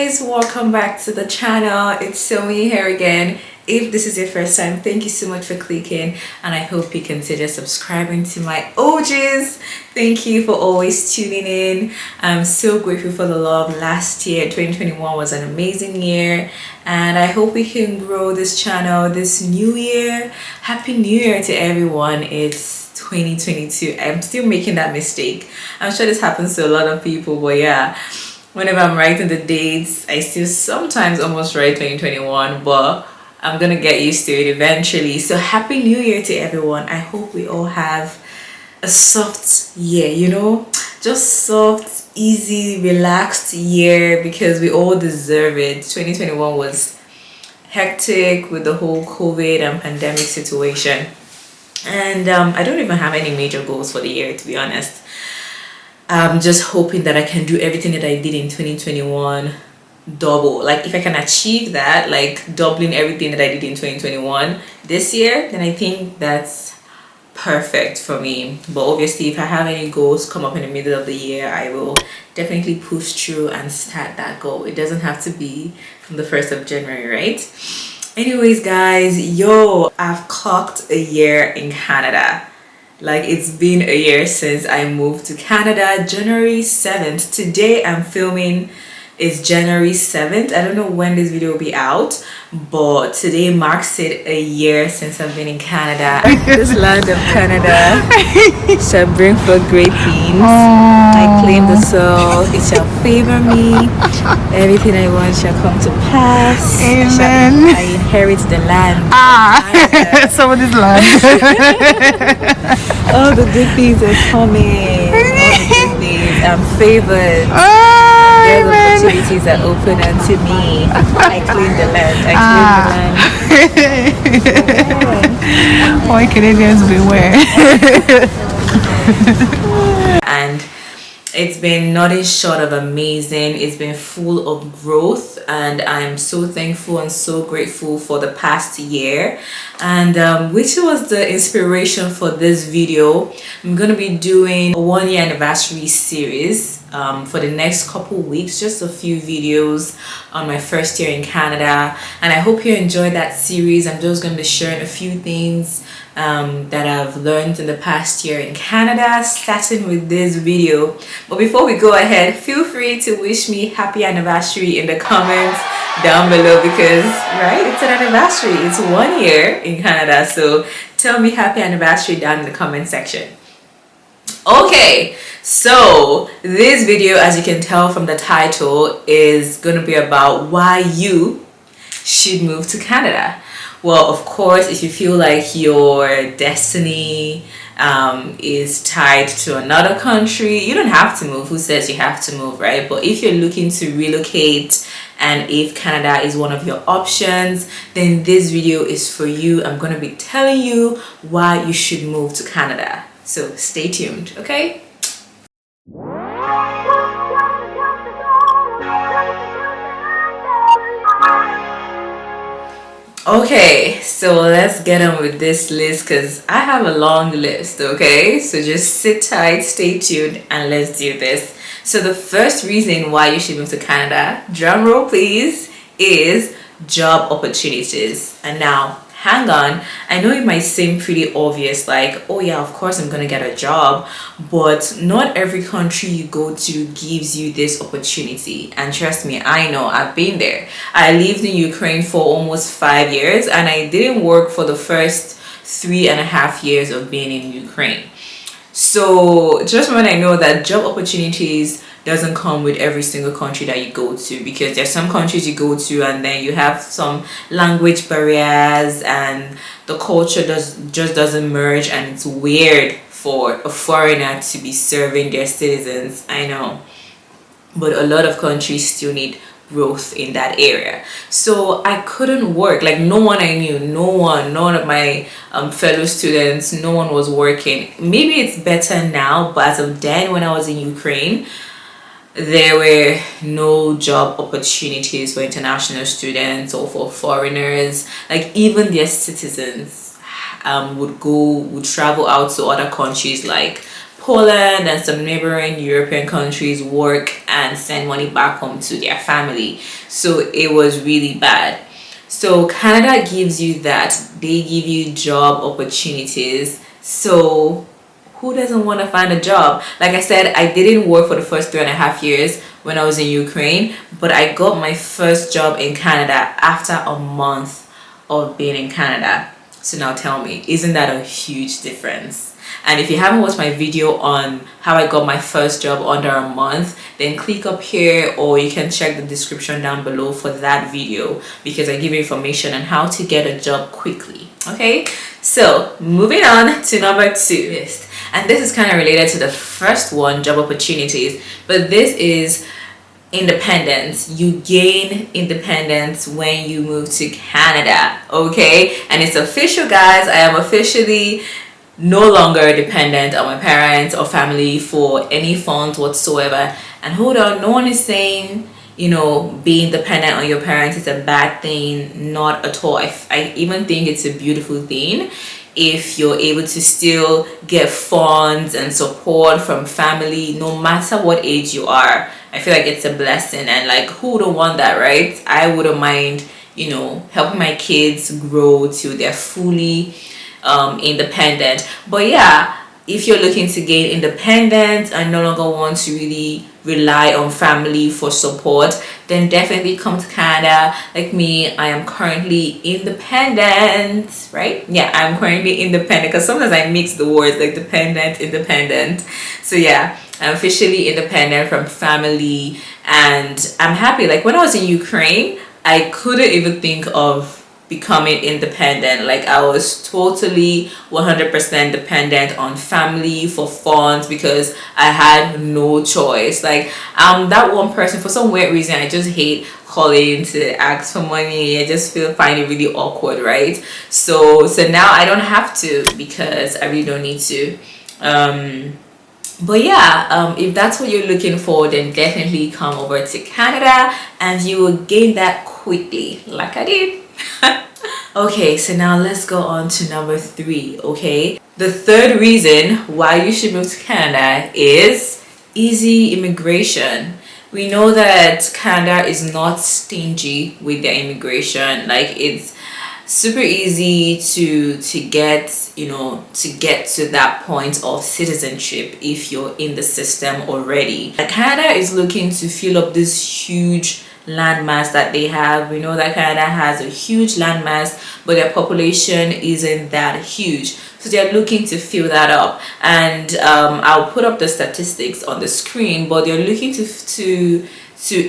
guys, welcome back to the channel. It's Somi here again. If this is your first time, thank you so much for clicking, and I hope you consider subscribing to my OGs. Thank you for always tuning in. I'm so grateful for the love. Last year 2021 was an amazing year, and I hope we can grow this channel this new year. Happy New Year to everyone. It's 2022. I'm still making that mistake. I'm sure this happens to a lot of people, but yeah, whenever I'm writing the dates, I still sometimes almost write 2021, but I'm gonna get used to it eventually. So happy new year to everyone. I hope we all have a soft year, just soft, easy, relaxed year, because we all deserve it. 2021 was hectic with the whole COVID and pandemic situation, and I don't even have any major goals for the year, to be honest. I'm just hoping that I can do everything that I did in 2021 double. Like, if I can achieve that, like doubling everything that I did in 2021 this year, then I think that's perfect for me. But obviously, if I have any goals come up in the middle of the year, I will definitely push through and start that goal. It doesn't have to be from the 1st of January, right? Anyways, guys, I've clocked a year in Canada. Like, it's been a year since I moved to Canada, January 7th. Today I'm filming is January 7th. I don't know when this video will be out, but today marks it a year since I've been in Canada. This land of Canada shall bring forth great things. I claim the soul, it shall favor me. Everything I want shall come to pass. Amen. I inherit the land. Some of this land. All the good things are coming. All the good things. I'm favored. There's opportunities that open unto me. I claim the land. I claim the land. Why Canadians beware. And it's been nothing short of amazing. It's been full of growth, and I'm so thankful and so grateful for the past year, and which was the inspiration for this video. I'm gonna be doing a 1-year anniversary series for the next couple weeks, just a few videos on my first year in Canada, and I hope you enjoyed that series. I'm just going to be sharing a few things that I've learned in the past year in Canada, starting with this video. But before we go ahead, feel free to wish me happy anniversary in the comments down below, because it's an anniversary. It's 1 year in Canada, so tell me happy anniversary down in the comment section. Okay, so this video, as you can tell from the title, is going to be about why you should move to Canada. Well, of course, if you feel like your destiny is tied to another country, you don't have to move. Who says you have to move, right? But if you're looking to relocate, and if Canada is one of your options, then this video is for you. I'm going to be telling you why you should move to Canada. So stay tuned, okay? Okay, so let's get on with this list, because I have a long list, okay? So just sit tight, stay tuned, and let's do this. So the first reason why you should move to Canada, drum roll please, is job opportunities. And now, hang on, I know it might seem pretty obvious, like, oh yeah, of course I'm gonna get a job, but not every country you go to gives you this opportunity. And trust me, I know, I've been there. I lived in Ukraine for almost 5 years, and I didn't work for the first 3.5 years of being in Ukraine. So just when I know that job opportunities doesn't come with every single country that you go to, because there's some countries you go to and then you have some language barriers and the culture just doesn't merge, and it's weird for a foreigner to be serving their citizens. I know, but a lot of countries still need growth in that area. So I couldn't work. Like, no one I knew, none of my fellow students, no one was working. Maybe it's better now, but as of then, when I was in Ukraine, there were no job opportunities for international students or for foreigners. Like, even their citizens would travel out to other countries like Poland and some neighboring European countries work and send money back home to their family. So it was really bad. So Canada gives you that. They give you job opportunities. So who doesn't want to find a job? Like I said, I didn't work for the first 3.5 years when I was in Ukraine, but I got my first job in Canada after a month of being in Canada. So now tell me, isn't that a huge difference? And if you haven't watched my video on how I got my first job under a month, then click up here, or you can check the description down below for that video, because I give you information on how to get a job quickly. Okay, so moving on to number 2. And this is kind of related to the first one, job opportunities, but this is independence. You gain independence when you move to Canada. Okay, and it's official, guys. I am officially no longer dependent on my parents or family for any funds whatsoever. And hold on, no one is saying, you know, being dependent on your parents is a bad thing. Not at all. I even think it's a beautiful thing if you're able to still get funds and support from family no matter what age you are. I feel like it's a blessing, and like, who wouldn't want that, right? I wouldn't mind, you know, helping my kids grow till they're fully independent. But yeah, if you're looking to gain independence and no longer want to really rely on family for support, then definitely come to Canada. Like me, I am currently independent, right? Yeah, I'm currently independent, because sometimes I mix the words, like dependent, independent. So yeah, I'm officially independent from family, and I'm happy. Like when I was in Ukraine, I couldn't even think of becoming independent. Like I was totally 100% dependent on family for funds, because I had no choice. Like I'm that one person, for some weird reason, I just hate calling to ask for money. I just find it really awkward, right? So now I don't have to, because I really don't need to. But yeah, if that's what you're looking for, then definitely come over to Canada and you will gain that quickly, like I did. Okay, so now let's go on to number 3. Okay, the third reason why you should move to Canada is easy immigration. We know that Canada is not stingy with their immigration. Like it's super easy to get, you know, to get to that point of citizenship if you're in the system already. Canada is looking to fill up this huge landmass that they have. We know that Canada has a huge landmass, but their population isn't that huge, so they're looking to fill that up. And I'll put up the statistics on the screen, but they're looking to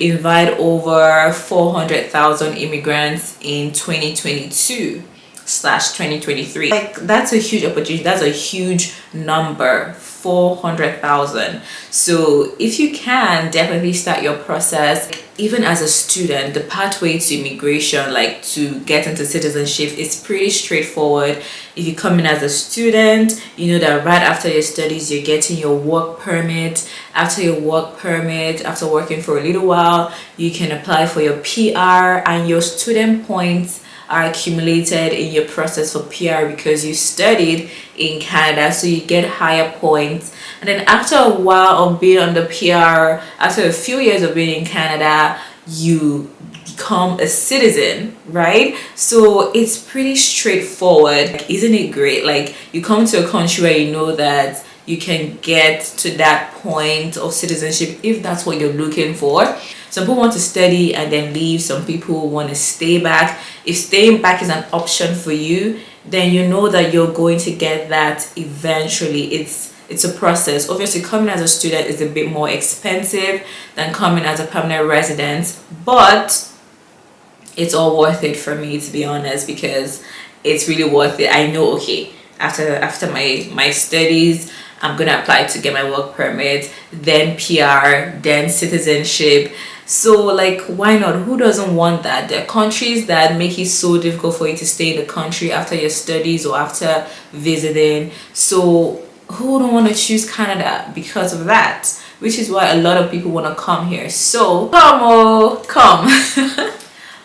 invite over 400,000 immigrants in 2022/2023. Like that's a huge opportunity. That's a huge number, 400,000. So if you can, definitely start your process. Even as a student, the pathway to immigration, like to get into citizenship, is pretty straightforward. If you come in as a student, you know that right after your studies, you're getting your work permit. After your work permit, after working for a little while, you can apply for your PR, and your student points are accumulated in your process for PR because you studied in Canada, so you get higher points. And then after a while of being on the PR, after a few years of being in Canada, you become a citizen, right? So it's pretty straightforward. Like, isn't it great? Like you come to a country where you know that you can get to that point of citizenship if that's what you're looking for. Some people want to study and then leave. Some people want to stay back. If staying back is an option for you, then you know that you're going to get that eventually. It's a process. Obviously, coming as a student is a bit more expensive than coming as a permanent resident, but it's all worth it for me, to be honest, because it's really worth it. I know, okay, after my studies, I'm gonna apply to get my work permit, then PR, then citizenship. So like, why not? Who doesn't want that? There are countries that make it so difficult for you to stay in the country after your studies or after visiting. So who don't want to choose Canada because of that? Which is why a lot of people want to come here. So come, oh, come.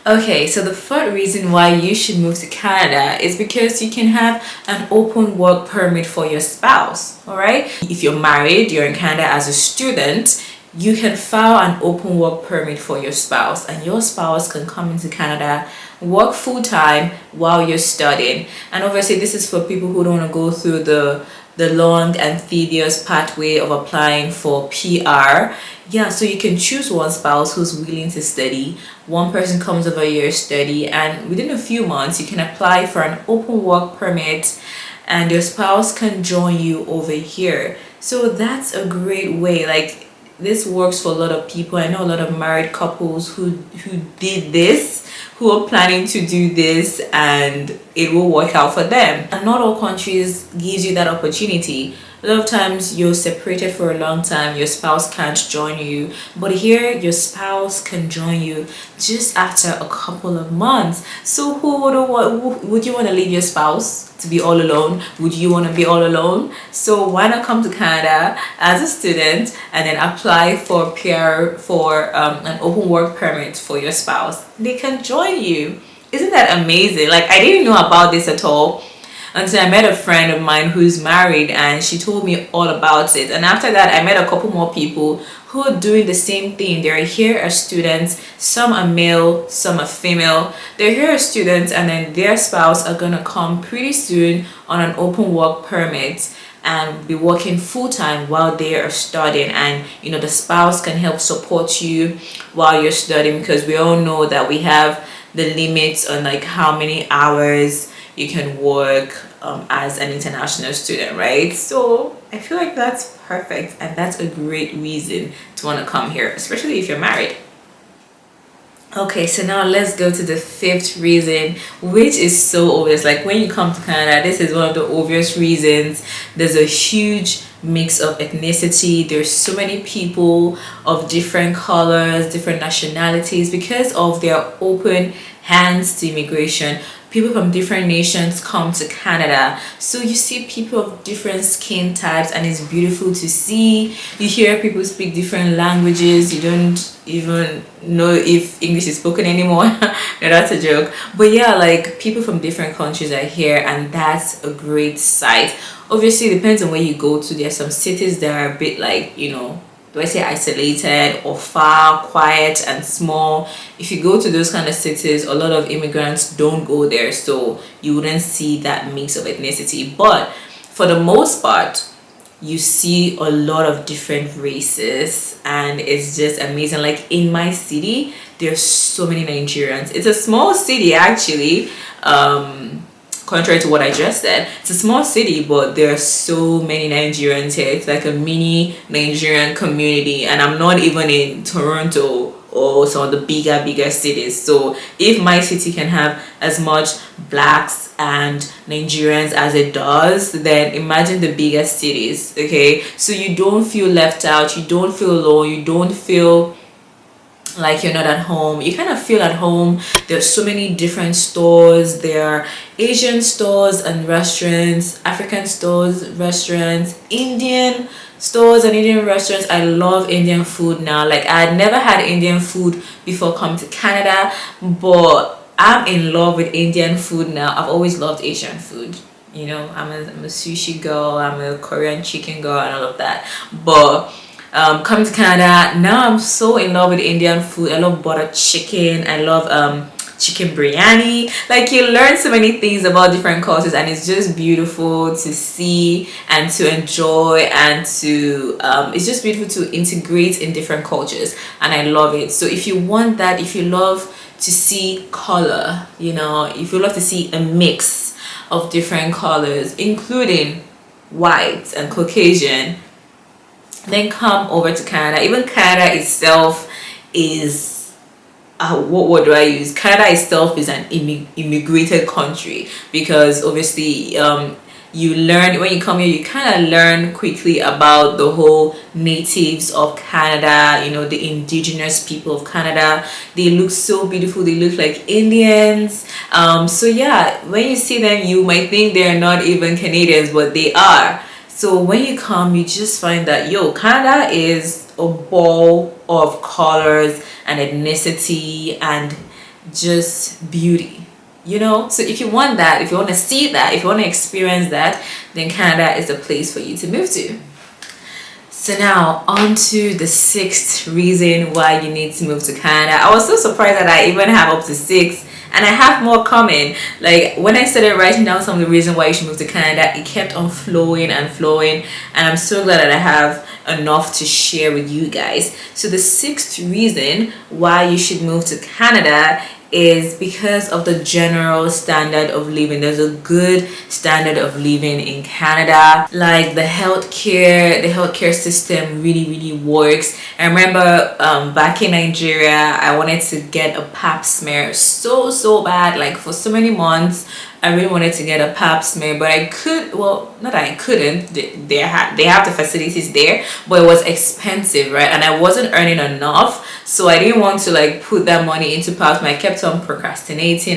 Okay, so the third reason why you should move to Canada is because you can have an open work permit for your spouse. All right, if you're married, you're in Canada as a student, you can file an open work permit for your spouse, and your spouse can come into Canada, work full time while you're studying. And obviously, this is for people who don't want to go through the long and tedious pathway of applying for PR. Yeah, so you can choose one spouse who's willing to study. One person comes over your study, and within a few months, you can apply for an open work permit, and your spouse can join you over here. So that's a great way. Like, this works for a lot of people. I know a lot of married couples who did this, who are planning to do this, and it will work out for them. And not all countries gives you that opportunity. A lot of times you're separated for a long time, your spouse can't join you, but here your spouse can join you just after a couple of months. So would you want to leave your spouse to be all alone? Would you want to be all alone? So why not come to Canada as a student and then apply for PR, for an open work permit for your spouse? They can join you. Isn't that amazing? Like, I didn't know about this at all until I met a friend of mine who's married, and she told me all about it. And after that, I met a couple more people who are doing the same thing. They're here as students. Some are male, some are female. They're here as students, and then their spouse are gonna come pretty soon on an open work permit and be working full-time while they are studying. And the spouse can help support you while you're studying, because we all know that we have the limits on like how many hours you can work as an international student, right? So I feel like that's perfect, and that's a great reason to want to come here, especially if you're married. Okay, so now let's go to the fifth reason, which is so obvious. Like, when you come to Canada, this is one of the obvious reasons. There's a huge mix of ethnicity. There's so many people of different colors, different nationalities, because of their open hands to immigration. People from different nations come to Canada, so you see people of different skin types, and it's beautiful to see. You hear people speak different languages. You don't even know if English is spoken anymore. No, that's a joke. But yeah, like, people from different countries are here, and that's a great sight. Obviously, it depends on where you go to. There are some cities that are a bit like, do I say isolated or far, quiet and small. If you go to those kind of cities, a lot of immigrants don't go there, so you wouldn't see that mix of ethnicity. But for the most part, you see a lot of different races, and it's just amazing. Like, in my city, there's so many Nigerians. It's a small city, actually. Contrary to what I just said, it's a small city, but there are so many Nigerians here. It's like a mini Nigerian community, and I'm not even in Toronto or some of the bigger cities. So if my city can have as much blacks and Nigerians as it does, then imagine the biggest cities. Okay, so you don't feel left out, you don't feel alone, you don't feel like you're not at home. You kind of feel at home. There's so many different stores. There are Asian stores and restaurants, African stores, restaurants, Indian stores and Indian restaurants. I love Indian food now. Like, I had never had Indian food before coming to Canada, but I'm in love with Indian food now. I've always loved Asian food. I'm a sushi girl, I'm a Korean chicken girl, and all of that. But coming to Canada, now I'm so in love with Indian food. I love butter chicken. I love chicken biryani. Like, you learn so many things about different cultures, and it's just beautiful to see and to enjoy, and to it's just beautiful to integrate in different cultures, and I love it. So if you want that, if you love to see color, if you love to see a mix of different colors, including white and Caucasian, then come over to Canada. Even Canada itself is what word do I use? Canada itself is an immigrated country, because obviously you learn when you come here, you kind of learn quickly about the whole natives of Canada, the indigenous people of Canada. They look so beautiful. They look like Indians. So yeah, when you see them, you might think they're not even Canadians, but they are. So when you come, you just find that, Canada is a ball of colors and ethnicity, and just beauty, you know. So if you want that, if you want to see that, if you want to experience that, then Canada is a place for you to move to. So now on to the sixth reason why you need to move to Canada. I was so surprised that I even have up to six, and I have more coming. Like when I started writing down some of the reasons why you should move to Canada, it kept on flowing and flowing, and I'm so glad that I have enough to share with you guys. So the sixth reason why you should move to Canada is because of the general standard of living. There's a good standard of living in Canada. Like the healthcare system really works. I remember back in Nigeria, I wanted to get a pap smear so bad, like for so many months. I really wanted to get a pap smear, but I could, well, not that I couldn't. They have the facilities there, but it was expensive, right? And I wasn't earning enough, so I didn't want to like put that money into pap smear. I kept on procrastinating.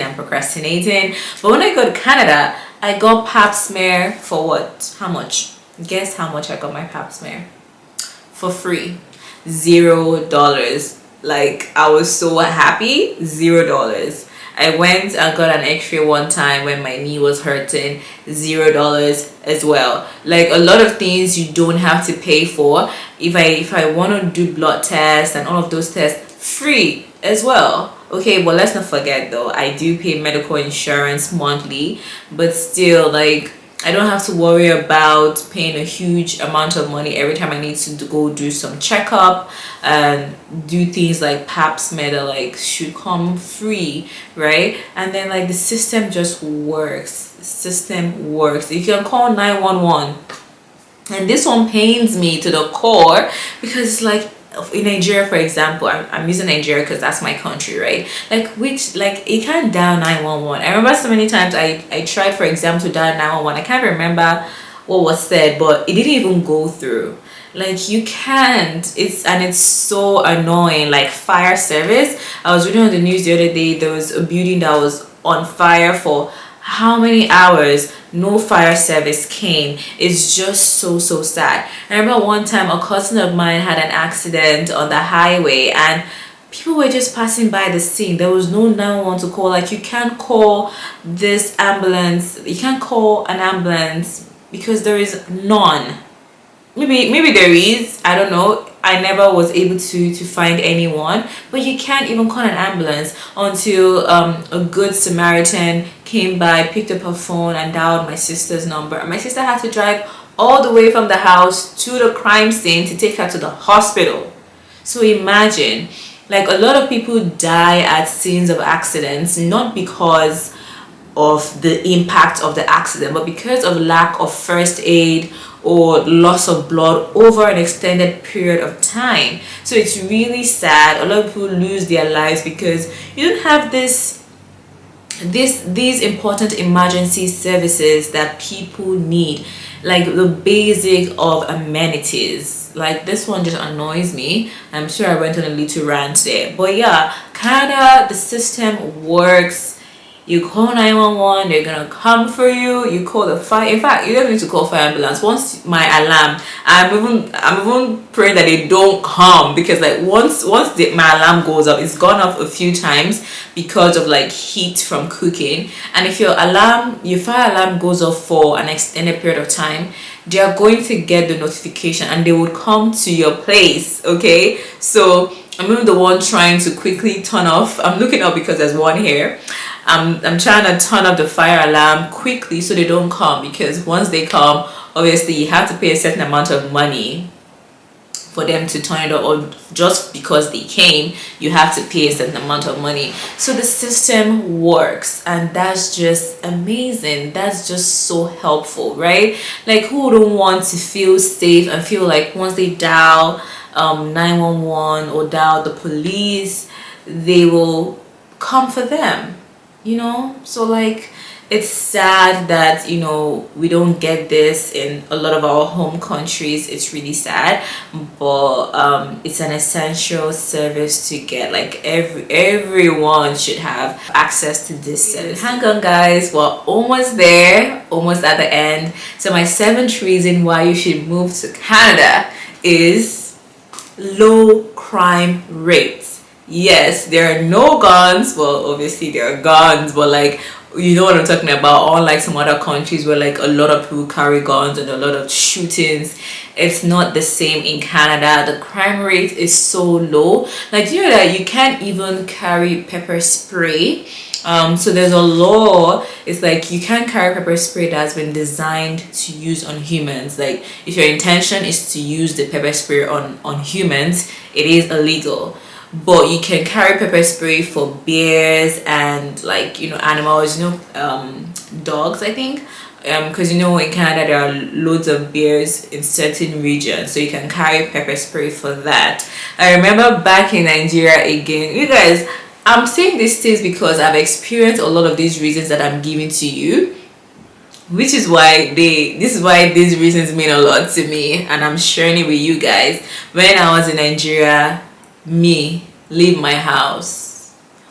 But when I got to Canada, I got pap smear for what? How much? Guess how much I got my pap smear? For free. $0. Like I was so happy. $0. I went and got an x-ray one time when my knee was hurting. $0 as well. Like a lot of things you don't have to pay for. If I want to do blood tests and all of those tests, free as well. Okay, but let's not forget though, I do pay medical insurance monthly, but still, like I don't have to worry about paying a huge amount of money every time I need to go do some checkup and do things like pap smear that like should come free, right? And then like the system just works. The system works. If you can call 911, and this one pains me to the core because it's like in Nigeria, for example, I'm using Nigeria because that's my country, right? Like you can't dial 911. I remember so many times I tried, for example, to dial 911. I can't remember what was said, but it didn't even go through. Like you can't. It's so annoying. Like fire service. I was reading on the news the other day. There was a building that was on fire for how many hours, no fire service came. It's just so sad. I remember one time a cousin of mine had an accident on the highway and people were just passing by the scene. There was no 911 to call. Like you can't call this ambulance, you can't call an ambulance because there is none. Maybe there is, I don't know. I never was able to find anyone, but you can't even call an ambulance until a good Samaritan came by, picked up her phone and dialed my sister's number. And my sister had to drive all the way from the house to the crime scene to take her to the hospital. So imagine, like a lot of people die at scenes of accidents not because of the impact of the accident, but because of lack of first aid or loss of blood over an extended period of time. So it's really sad. A lot of people lose their lives because you don't have these important emergency services that people need, like the basic of amenities. Like this one just annoys me. I'm sure I went on a little rant there, but yeah, Canada, the system works. You call 911, they're gonna come for you. You call the fire. In fact, you don't need to call fire ambulance. Once my alarm, I'm even praying that they don't come, because like once my alarm goes up, it's gone off a few times because of like heat from cooking. And if your fire alarm goes off for an extended period of time, they are going to get the notification and they would come to your place. Okay, so I'm even the one trying to quickly turn off. I'm looking up because there's one here. I'm trying to turn off the fire alarm quickly so they don't come, because once they come, obviously you have to pay a certain amount of money for them to turn it off, or just because they came you have to pay a certain amount of money. So the system works, and that's just amazing. That's just so helpful, right? Like who wouldn't want to feel safe and feel like once they dial 911 or dial the police, they will come for them, you know? So like it's sad that, you know, we don't get this in a lot of our home countries. It's really sad, but it's an essential service to get. Like everyone should have access to this service. Hang on guys, we're almost there, almost at the end. So my seventh reason why you should move to Canada is low crime rates. Yes, there are no guns. Well, obviously there are guns, but like, you know what I'm talking about. Unlike some other countries where like a lot of people carry guns and a lot of shootings, it's not the same in Canada. The crime rate is so low. Like, you know that you can't even carry pepper spray. So there's a law. It's like you can't carry pepper spray that's been designed to use on humans. Like, if your intention is to use the pepper spray on humans, it is illegal. But you can carry pepper spray for bears and, like, you know, animals, you know, dogs, I think. Because you know in Canada there are loads of bears in certain regions, so you can carry pepper spray for that. I remember back in Nigeria again, you guys, I'm saying these things because I've experienced a lot of these reasons that I'm giving to you, which is why this is why these reasons mean a lot to me, and I'm sharing it with you guys. When I was in Nigeria, me leave my house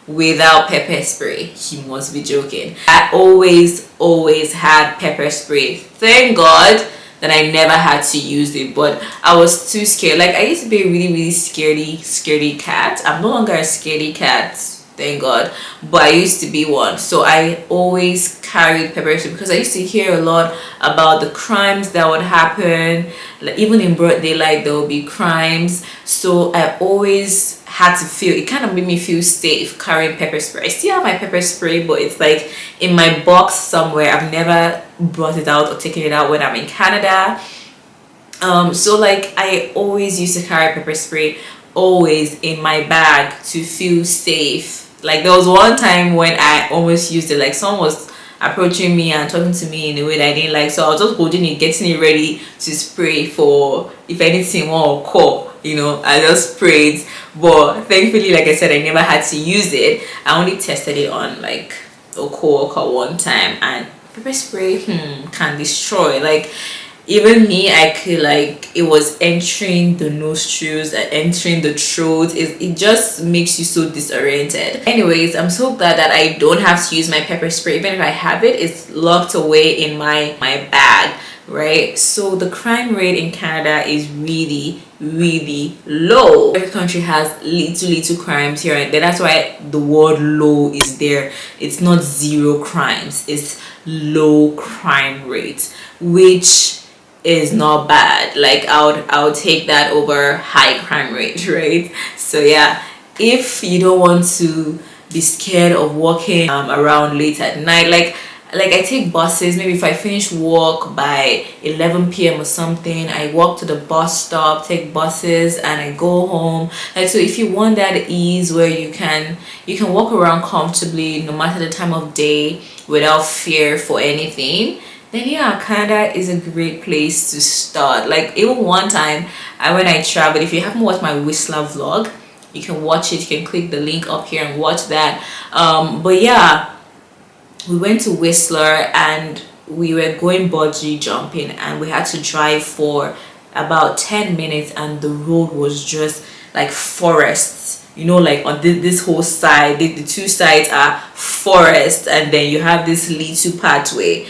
without pepper spray, he must be joking. I always had pepper spray. Thank God that I never had to use it, but I was too scared. Like, I used to be a really scaredy cat. I'm no longer a scaredy cat, thank God, but I used to be one. So I always carried pepper spray because I used to hear a lot about the crimes that would happen. Like, even in broad daylight there will be crimes, so I always had to feel, it kind of made me feel safe carrying pepper spray. I still have my pepper spray, but it's like in my box somewhere. I've never brought it out or taken it out when I'm in Canada. So like, I always used to carry pepper spray always in my bag to feel safe. Like, there was one time when I almost used it, like someone was approaching me and talking to me in a way that I didn't like, so I was just holding it, getting it ready to spray for if anything will call, you know. I just sprayed, but thankfully, like I said, I never had to use it. I only tested it on like a coworker one time, and pepper spray can destroy. Like, even me, I could, like, it was entering the nostrils and entering the throat. It just makes you so disoriented. Anyways, I'm so glad that I don't have to use my pepper spray. Even if I have it, it's locked away in my bag, right? So the crime rate in Canada is really low. Every country has little crimes here and there. That's why the word low is there. It's not zero crimes, it's low crime rate, which is not bad. Like, I would take that over high crime rate, right? So yeah, if you don't want to be scared of walking around late at night, like I take buses. Maybe if I finish work by 11 p.m. or something, I walk to the bus stop, take buses, and I go home. Like, so if you want that ease where you can walk around comfortably no matter the time of day without fear for anything, then yeah, Canada is a great place to start. Like, even one time when I traveled, if you haven't watched my Whistler vlog, you can watch it. You can click the link up here and watch that. But yeah, we went to Whistler and we were going bungee jumping, and we had to drive for about 10 minutes, and the road was just like forests, you know. Like, on this whole side, the two sides are forest, and then you have this little pathway.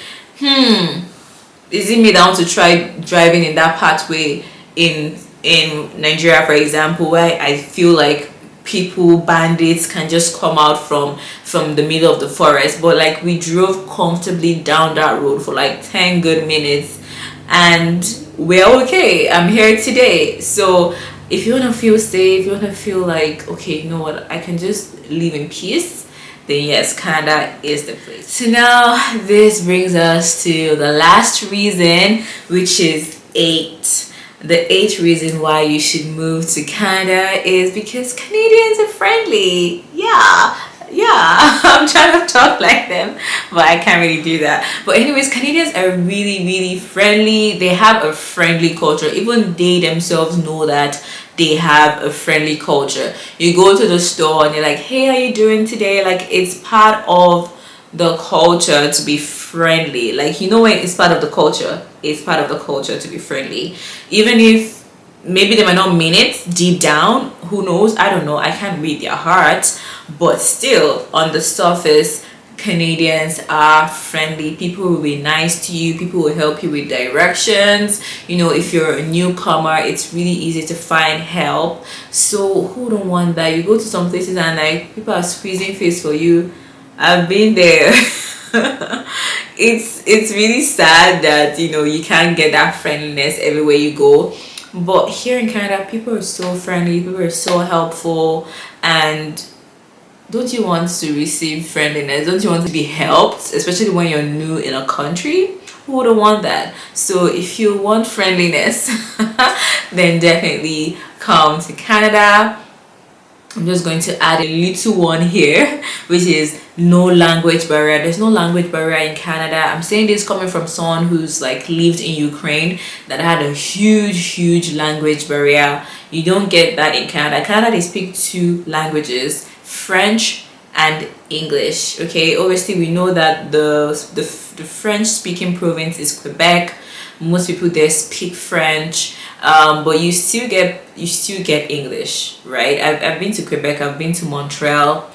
Is it me that want to try driving in that pathway in Nigeria, for example, where I feel like bandits can just come out from the middle of the forest? But like, we drove comfortably down that road for like 10 good minutes, and we're okay. I'm here today. So if you want to feel safe, you want to feel like, okay, you know what, I can just live in peace, then yes, Canada is the place. So now this brings us to the last reason, which is 8. The 8th reason why you should move to Canada is because Canadians are friendly. Yeah. I'm trying to talk like them, but I can't really do that. But anyways, Canadians are really friendly. They have a friendly culture. Even they themselves know that they have a friendly culture. You go to the store and you're like, hey, how you doing today? Like, it's part of the culture to be friendly. Like, you know, when it's part of the culture, it's part of the culture to be friendly. Even if maybe they might not mean it deep down, who knows, I don't know, I can't read their hearts, but still, on the surface, Canadians are friendly. People will be nice to you. People will help you with directions. You know, if you're a newcomer, it's really easy to find help. So who don't want that? You go to some places and like people are squeezing face for you. I've been there. It's really sad that you know you can't get that friendliness everywhere you go. But here in Canada, people are so friendly. People are so helpful, and don't you want to receive friendliness? Don't you want to be helped, especially when you're new in a country? Who wouldn't want that? So if you want friendliness, then definitely come to Canada. I'm just going to add a little one here, which is no language barrier. There's no language barrier in Canada. I'm saying this coming from someone who's like lived in Ukraine that had a huge language barrier. You don't get that in Canada. Canada, they speak two languages, French and English. Okay, obviously we know that the French speaking province is Quebec. Most people there speak French, but you still get English, right? I've been to Quebec, I've been to Montreal.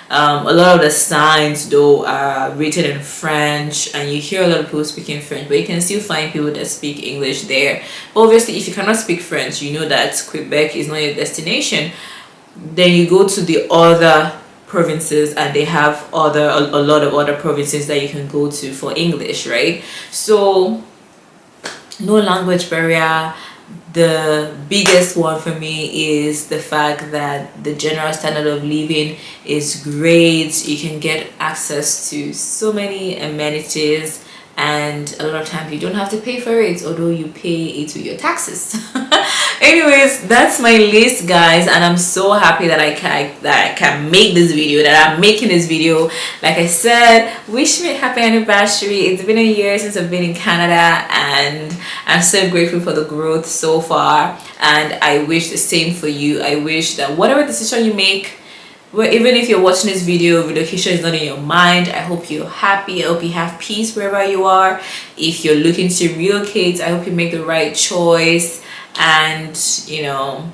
A lot of the signs though are written in French, and you hear a lot of people speaking French, but you can still find people that speak English there. But obviously if you cannot speak French, you know that Quebec is not your destination. Then you go to the other provinces, and they have a lot of other provinces that you can go to for English, right? So no language barrier. The biggest one for me is the fact that the general standard of living is great. You can get access to so many amenities, and a lot of times you don't have to pay for it, although you pay it with your taxes. Anyways, that's my list, guys, and I'm so happy that I can make this video, that I'm making this video. Like I said, wish me a happy anniversary. It's been a year since I've been in Canada, and I'm so grateful for the growth so far, and I wish the same for you. I wish that whatever decision you make, well, even if you're watching this video, relocation is not in your mind, I hope you're happy. I hope you have peace wherever you are. If you're looking to relocate, I hope you make the right choice, and you know,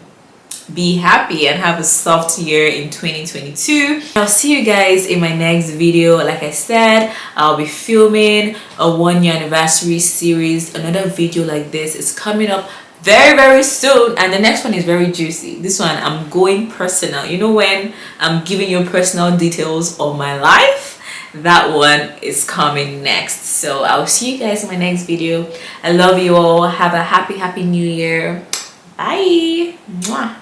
be happy and have a soft year in 2022. I'll see you guys in my next video. Like I said, I'll be filming a 1-year anniversary series. Another video like this is coming up very soon, and the next one is very juicy. This one I'm going personal. You know, when I'm giving you personal details of my life, that one is coming next. So I'll see you guys in my next video. I love you all. Have a happy new year. Bye. Mwah.